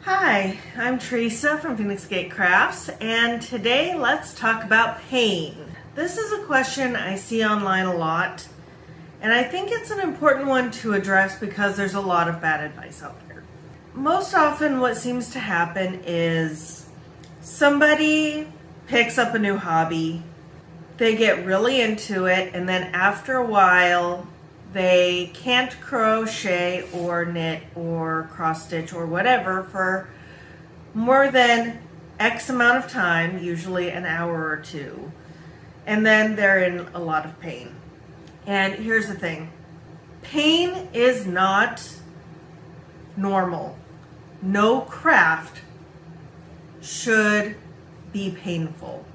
Hi, I'm Teresa from Phoenix Gate Crafts, and today let's talk about pain. This is a question I see online a lot, and I think it's an important one to address because there's a lot of bad advice out there. Most often what seems to happen is somebody picks up a new hobby, they get really into it, and then after a while they can't crochet or knit or cross stitch or whatever for more than X amount of time, usually an hour or two, and then they're in a lot of pain. And here's the thing, pain is not normal. No craft should be painful.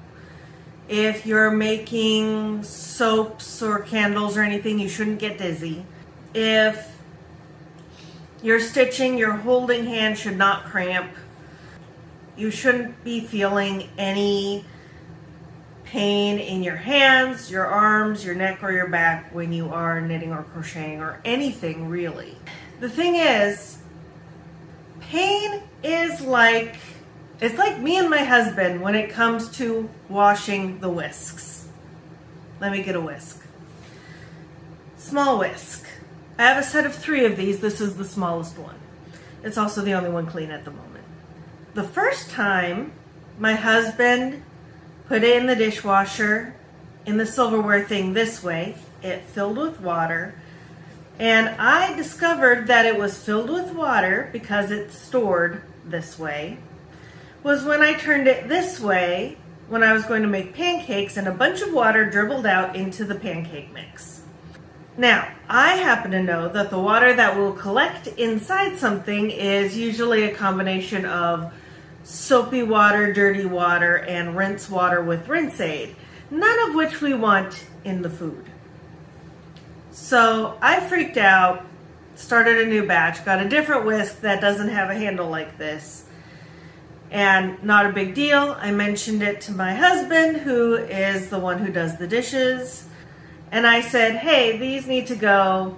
If you're making soaps or candles or anything, you shouldn't get dizzy. If you're stitching, your holding hand should not cramp. You shouldn't be feeling any pain in your hands, your arms, your neck, or your back when you are knitting or crocheting or anything really. The thing is, pain is like it's like me and my husband when it comes to washing the whisks. Let me get a whisk. Small whisk. I have a set of 3 of these. This is the smallest one. It's also the only one clean at the moment. The first time my husband put it in the dishwasher in the silverware thing this way, it filled with water, and I discovered that it was filled with water because it's stored this way, was when I turned it this way when I was going to make pancakes and a bunch of water dribbled out into the pancake mix. Now, I happen to know that the water that will collect inside something is usually a combination of soapy water, dirty water, and rinse water with rinse aid, none of which we want in the food. So I freaked out, started a new batch, got a different whisk that doesn't have a handle like this. And not a big deal. I mentioned it to my husband, who is the one who does the dishes. And I said, hey, these need to go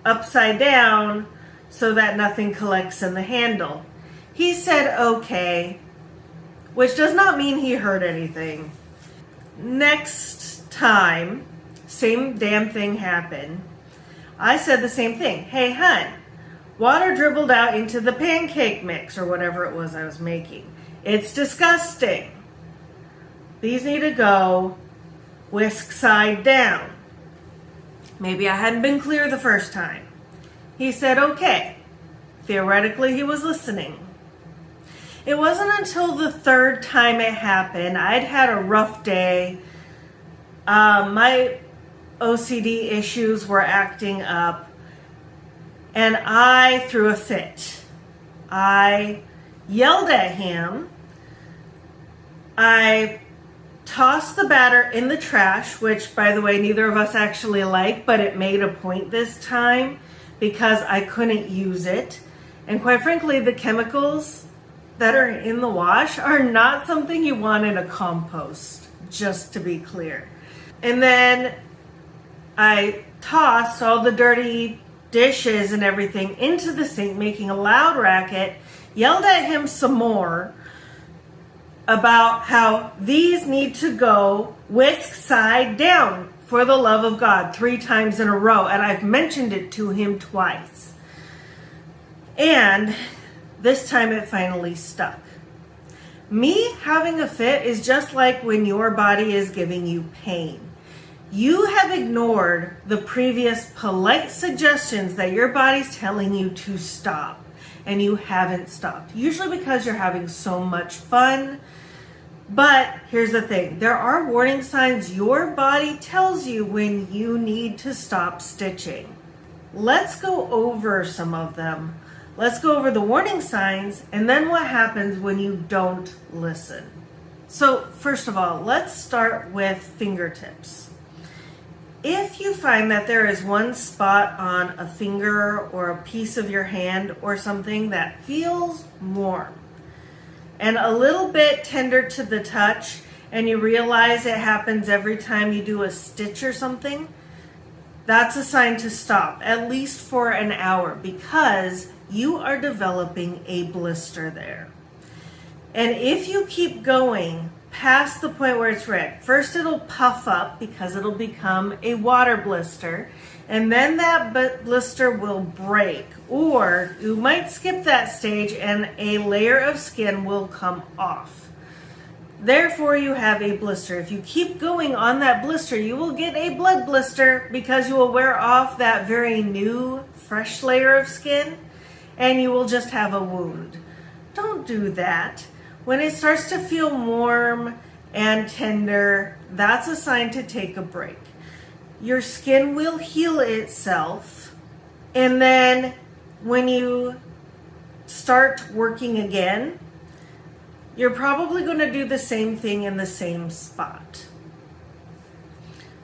upside down so that nothing collects in the handle. He said, okay, which does not mean he heard anything. Next time, same damn thing happened. I said the same thing. Hey, hun, water dribbled out into the pancake mix or whatever it was I was making. It's disgusting. These need to go whisk side down. Maybe I hadn't been clear the first time. He said, okay. Theoretically, he was listening. It wasn't until the 3rd time it happened. I'd had a rough day. My OCD issues were acting up. And I threw a fit. I yelled at him. I tossed the batter in the trash, which, by the way, neither of us actually like, but it made a point this time because I couldn't use it. And quite frankly, the chemicals that are in the wash are not something you want in a compost, just to be clear. And then I tossed all the dirty dishes and everything into the sink, making a loud racket, yelled at him some more about how these need to go whisk side down, for the love of God, 3 times in a row. And I've mentioned it to him twice. And this time it finally stuck. Me having a fit is just like when your body is giving you pain. You have ignored the previous polite suggestions that your body's telling you to stop, and you haven't stopped. Usually because you're having so much fun. But here's the thing, there are warning signs your body tells you when you need to stop stitching. Let's go over some of them. Let's go over the warning signs and then what happens when you don't listen. So first of all, let's start with fingertips. If you find that there is one spot on a finger or a piece of your hand or something that feels warm and a little bit tender to the touch, and you realize it happens every time you do a stitch or something, that's a sign to stop, at least for an hour, because you are developing a blister there. And if you keep going past the point where it's red, first it'll puff up because it'll become a water blister, and then that blister will break, or you might skip that stage and a layer of skin will come off. Therefore, you have a blister. If you keep going on that blister, you will get a blood blister because you will wear off that very new, fresh layer of skin, and you will just have a wound. Don't do that. When it starts to feel warm and tender, that's a sign to take a break. Your skin will heal itself, and then when you start working again, you're probably going to do the same thing in the same spot.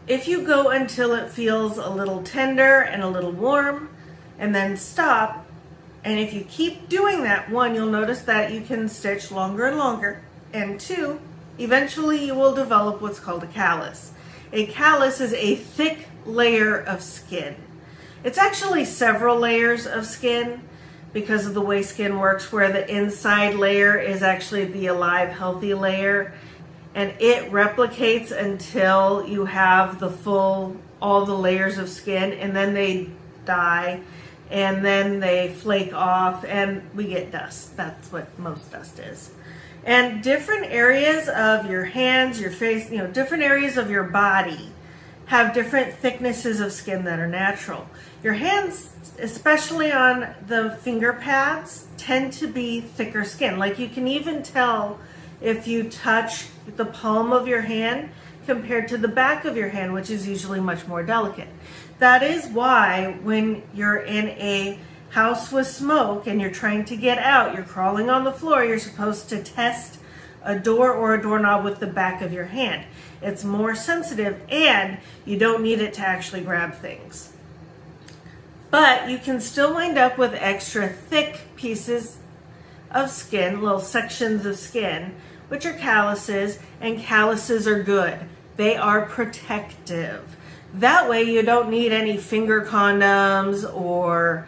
If you go until it feels a little tender and a little warm, and then stop, and if you keep doing that, one, you'll notice that you can stitch longer and longer, and two, eventually you will develop what's called a callus. A callus is a thick layer of skin. It's actually several layers of skin because of the way skin works, where the inside layer is actually the alive, healthy layer, and it replicates until you have all the layers of skin, and then they die, and then they flake off, and we get dust. That's what most dust is. And different areas of your hands, your face, different areas of your body have different thicknesses of skin that are natural. Your hands, especially on the finger pads, tend to be thicker skin. Like you can even tell if you touch the palm of your hand compared to the back of your hand, which is usually much more delicate. That is why when you're in a house with smoke and you're trying to get out, you're crawling on the floor, you're supposed to test a door or a doorknob with the back of your hand. It's more sensitive, and you don't need it to actually grab things. But you can still wind up with extra thick pieces of skin, little sections of skin, which are calluses, and calluses are good. They are protective. That way you don't need any finger condoms or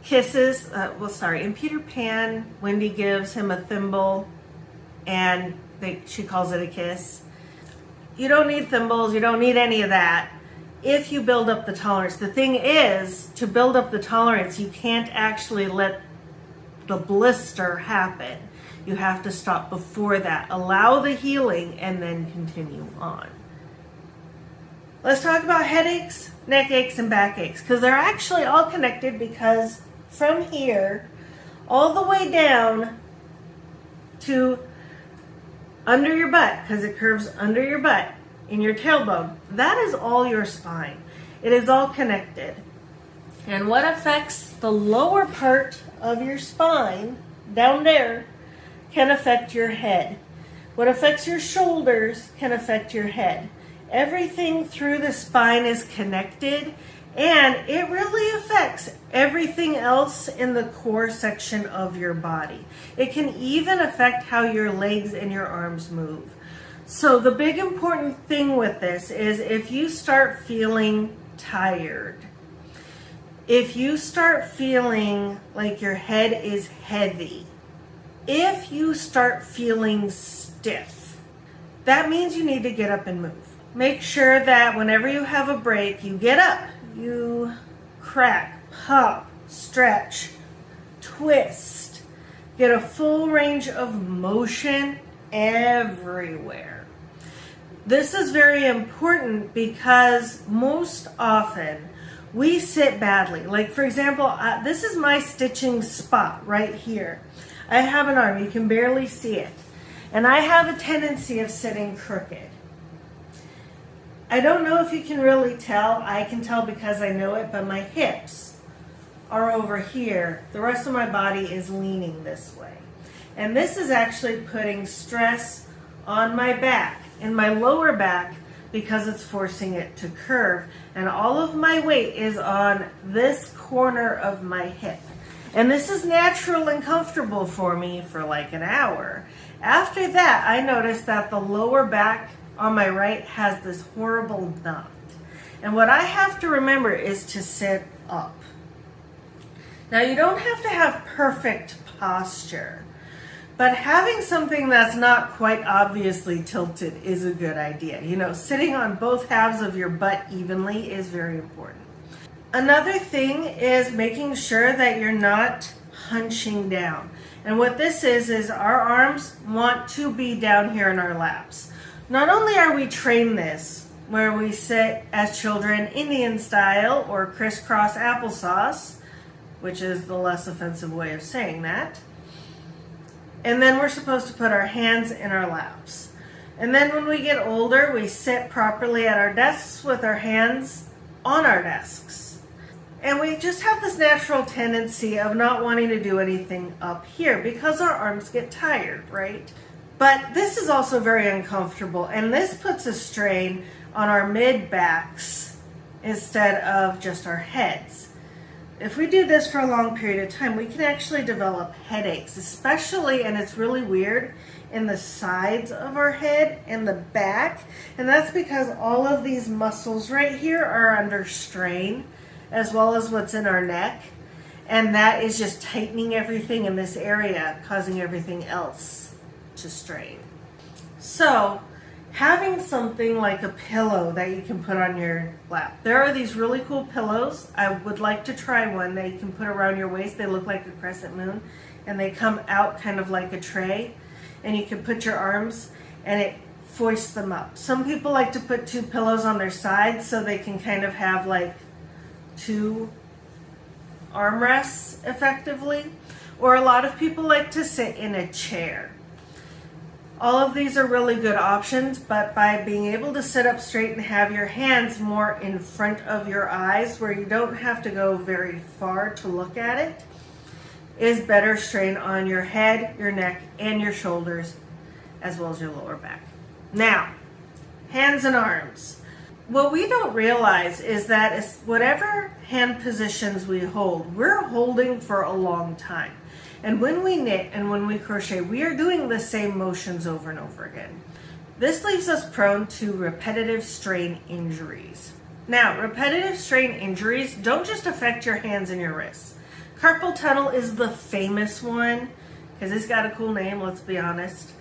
kisses. In Peter Pan, Wendy gives him a thimble and she calls it a kiss. You don't need thimbles. You don't need any of that if you build up the tolerance. The thing is, to build up the tolerance, you can't actually let the blister happen. You have to stop before that. Allow the healing and then continue on. Let's talk about headaches, neck aches, and back aches, because they're actually all connected, because from here all the way down to under your butt, because it curves under your butt in your tailbone, that is all your spine. It is all connected. And what affects the lower part of your spine, down there, can affect your head. What affects your shoulders can affect your head. Everything through the spine is connected, and it really affects everything else in the core section of your body. It can even affect how your legs and your arms move. So the big important thing with this is, if you start feeling tired, if you start feeling like your head is heavy, if you start feeling stiff, that means you need to get up and move. Make sure that whenever you have a break, you get up, you crack, hop, stretch, twist, get a full range of motion everywhere. This is very important because most often we sit badly. Like, for example, this is my stitching spot right here. I have an arm, you can barely see it, and I have a tendency of sitting crooked. I don't know if you can really tell. I can tell because I know it, but my hips are over here. The rest of my body is leaning this way. And this is actually putting stress on my back and my lower back because it's forcing it to curve. And all of my weight is on this corner of my hip. And this is natural and comfortable for me for like an hour. After that, I noticed that the lower back on my right has this horrible knot. And what I have to remember is to sit up. Now, you don't have to have perfect posture, but having something that's not quite obviously tilted is a good idea. You know, sitting on both halves of your butt evenly is very important. Another thing is making sure that you're not hunching down. And what this is our arms want to be down here in our laps. Not only are we trained this, where we sit as children Indian style or crisscross applesauce, which is the less offensive way of saying that. And then we're supposed to put our hands in our laps. And then when we get older, we sit properly at our desks with our hands on our desks. And we just have this natural tendency of not wanting to do anything up here because our arms get tired, right? But this is also very uncomfortable, and this puts a strain on our mid-backs instead of just our heads. If we do this for a long period of time, we can actually develop headaches, especially, and it's really weird, in the sides of our head and the back. And that's because all of these muscles right here are under strain, as well as what's in our neck. And that is just tightening everything in this area, causing everything else to strain. So, having something like a pillow that you can put on your lap. There are these really cool pillows. I would like to try one that you can put around your waist. They look like a crescent moon, and they come out kind of like a tray. And you can put your arms, and it foists them up. Some people like to put two pillows on their sides so they can kind of have like two armrests effectively. Or a lot of people like to sit in a chair. All of these are really good options, but by being able to sit up straight and have your hands more in front of your eyes where you don't have to go very far to look at it, is better strain on your head, your neck, and your shoulders, as well as your lower back. Now, hands and arms. What we don't realize is that whatever hand positions we hold, we're holding for a long time. And when we knit and when we crochet, we are doing the same motions over and over again. This leaves us prone to repetitive strain injuries. Now, repetitive strain injuries don't just affect your hands and your wrists. Carpal tunnel is the famous one because it's got a cool name, let's be honest.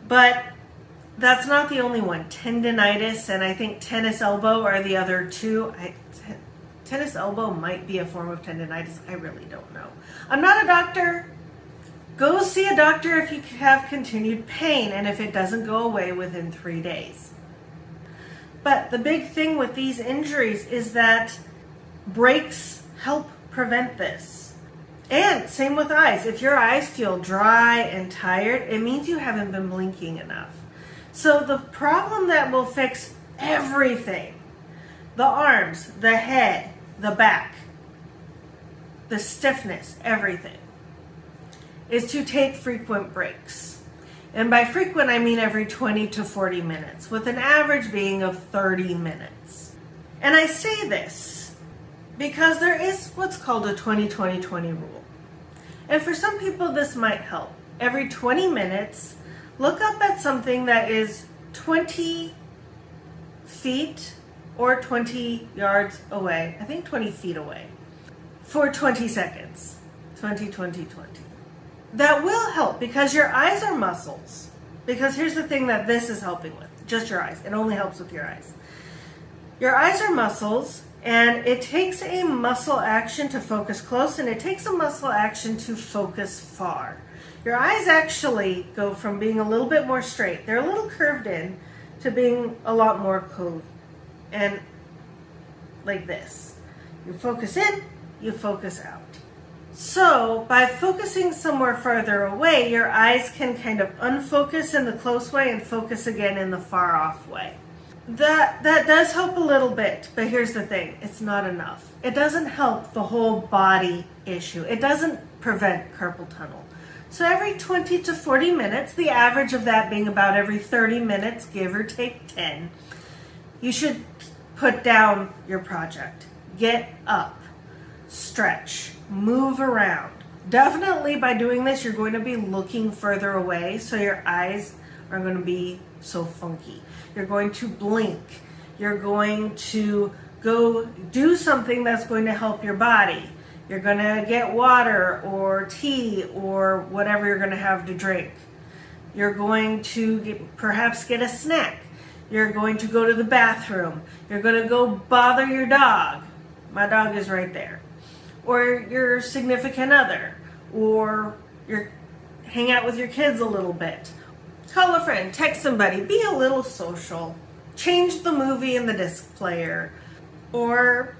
But that's not the only one. Tendinitis and I think tennis elbow are the other two. Tennis elbow might be a form of tendinitis. I really don't know. I'm not a doctor. Go see a doctor if you have continued pain and if it doesn't go away within 3 days. But the big thing with these injuries is that breaks help prevent this. And same with eyes. If your eyes feel dry and tired, it means you haven't been blinking enough. So the problem that will fix everything, the arms, the head, the back, the stiffness, everything, is to take frequent breaks. And by frequent, I mean every 20 to 40 minutes, with an average being of 30 minutes. And I say this because there is what's called a 20-20-20 rule. And for some people, this might help. Every 20 minutes, look up at something that is 20 feet or 20 yards away. I think 20 feet away for 20 seconds. 20-20-20. That will help because your eyes are muscles. Because here's the thing that this is helping with. Just your eyes. It only helps with your eyes. Your eyes are muscles, and it takes a muscle action to focus close, and it takes a muscle action to focus far. Your eyes actually go from being a little bit more straight, they're a little curved in, to being a lot more coved. And like this. You focus in, you focus out. So by focusing somewhere farther away, your eyes can kind of unfocus in the close way and focus again in the far off way. That does help a little bit, but here's the thing, it's not enough. It doesn't help the whole body issue. It doesn't prevent carpal tunnel. So every 20 to 40 minutes, the average of that being about every 30 minutes, give or take 10, you should put down your project. Get up, stretch, move around. Definitely by doing this, you're going to be looking further away, so your eyes are going to be so funky. You're going to blink. You're going to go do something that's going to help your body. You're going to get water or tea or whatever you're going to have to drink. You're going to perhaps get a snack. You're going to go to the bathroom. You're going to go bother your dog. My dog is right there. Or your significant other. Or you're hang out with your kids a little bit. Call a friend, text somebody, be a little social. Change the movie in the disc player. Or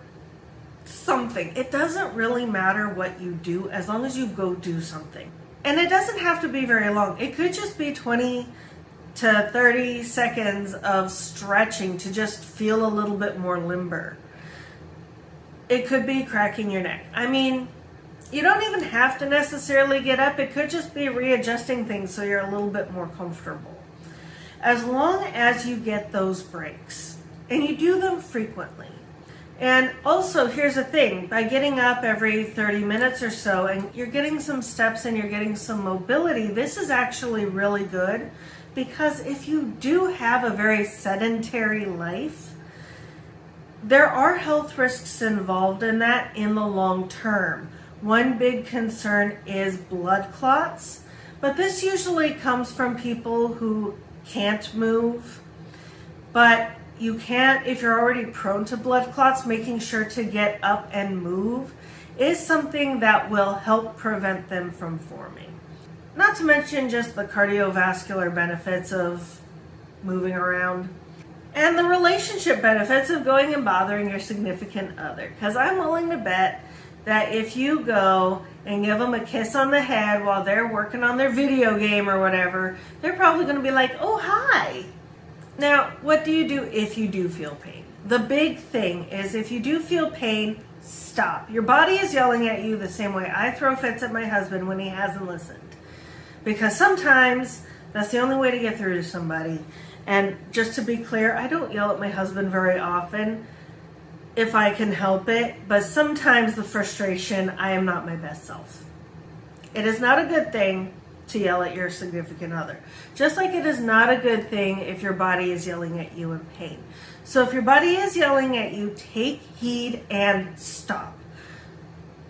something. It doesn't really matter what you do as long as you go do something. And it doesn't have to be very long. It could just be 20 to 30 seconds of stretching to just feel a little bit more limber. It could be cracking your neck. I mean, you don't even have to necessarily get up. It could just be readjusting things so you're a little bit more comfortable. As long as you get those breaks and you do them frequently. And also, here's the thing, by getting up every 30 minutes or so and you're getting some steps and you're getting some mobility, this is actually really good, because if you do have a very sedentary life, there are health risks involved in that in the long term. One big concern is blood clots, but this usually comes from people who can't move, but you can't, if you're already prone to blood clots, making sure to get up and move is something that will help prevent them from forming. Not to mention just the cardiovascular benefits of moving around and the relationship benefits of going and bothering your significant other. Because I'm willing to bet that if you go and give them a kiss on the head while they're working on their video game or whatever, they're probably going to be like, oh, hi. Now, what do you do if you do feel pain? The big thing is if you do feel pain, stop. Your body is yelling at you the same way I throw fits at my husband when he hasn't listened. Because sometimes that's the only way to get through to somebody. And just to be clear, I don't yell at my husband very often if I can help it. But sometimes the frustration, I am not my best self. It is not a good thing to yell at your significant other. Just like it is not a good thing if your body is yelling at you in pain. So if your body is yelling at you, take heed and stop.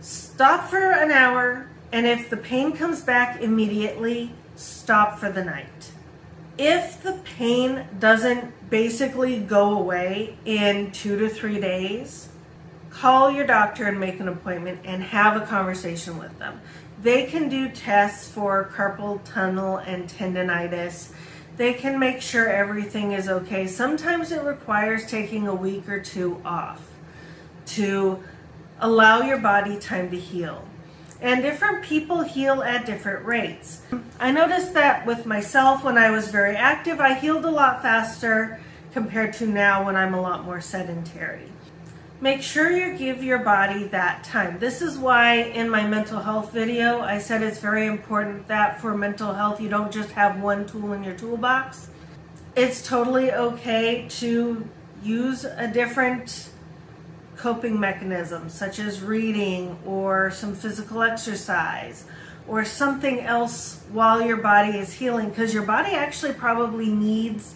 Stop for an hour, and if the pain comes back immediately, stop for the night. If the pain doesn't basically go away in 2 to 3 days, call your doctor and make an appointment and have a conversation with them. They can do tests for carpal tunnel and tendonitis. They can make sure everything is okay. Sometimes it requires taking a week or two off to allow your body time to heal. And different people heal at different rates. I noticed that with myself when I was very active, I healed a lot faster compared to now when I'm a lot more sedentary. Make sure you give your body that time. This is why in my mental health video, I said it's very important that for mental health, you don't just have one tool in your toolbox. It's totally okay to use a different coping mechanism, such as reading or some physical exercise or something else while your body is healing, because your body actually probably needs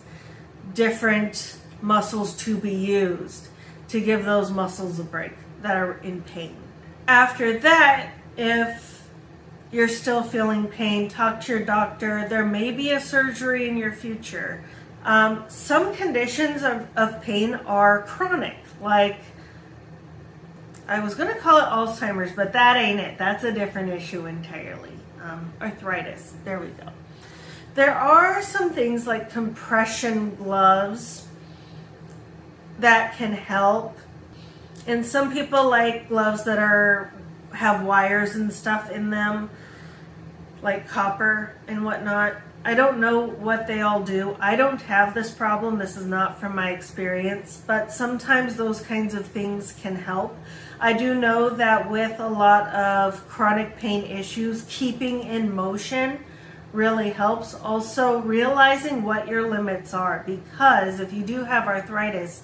different muscles to be used to give those muscles a break that are in pain. After that, if you're still feeling pain, talk to your doctor. There may be a surgery in your future. Some conditions of pain are chronic, like I was going to call it Alzheimer's, but that ain't it. That's a different issue entirely. Arthritis. There we go. There are some things like compression gloves that can help. And some people like gloves that have wires and stuff in them, like copper and whatnot. I don't know what they all do. I don't have this problem. This is not from my experience, but sometimes those kinds of things can help. I do know that with a lot of chronic pain issues, keeping in motion really helps. Also, realizing what your limits are, because if you do have arthritis,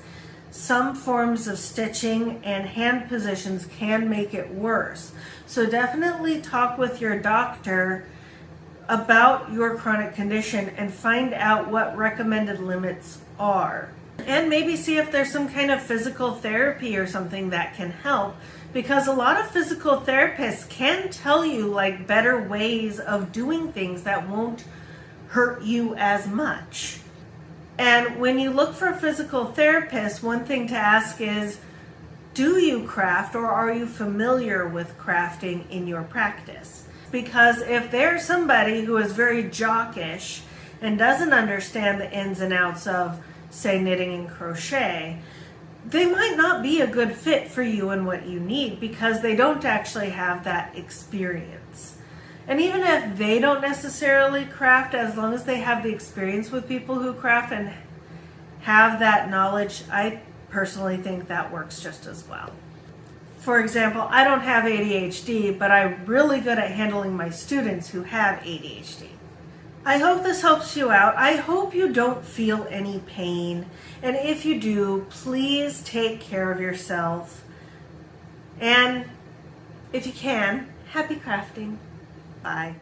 some forms of stitching and hand positions can make it worse. So definitely talk with your doctor about your chronic condition and find out what recommended limits are. And maybe see if there's some kind of physical therapy or something that can help because a lot of physical therapists can tell you like better ways of doing things that won't hurt you as much. And when you look for a physical therapist, one thing to ask is, do you craft or are you familiar with crafting in your practice? Because if there's somebody who is very jockish and doesn't understand the ins and outs of, say, knitting and crochet, they might not be a good fit for you and what you need because they don't actually have that experience. And even if they don't necessarily craft, as long as they have the experience with people who craft and have that knowledge, I personally think that works just as well. For example, I don't have ADHD, but I'm really good at handling my students who have ADHD. I hope this helps you out. I hope you don't feel any pain. And if you do, please take care of yourself. And if you can, happy crafting. Bye.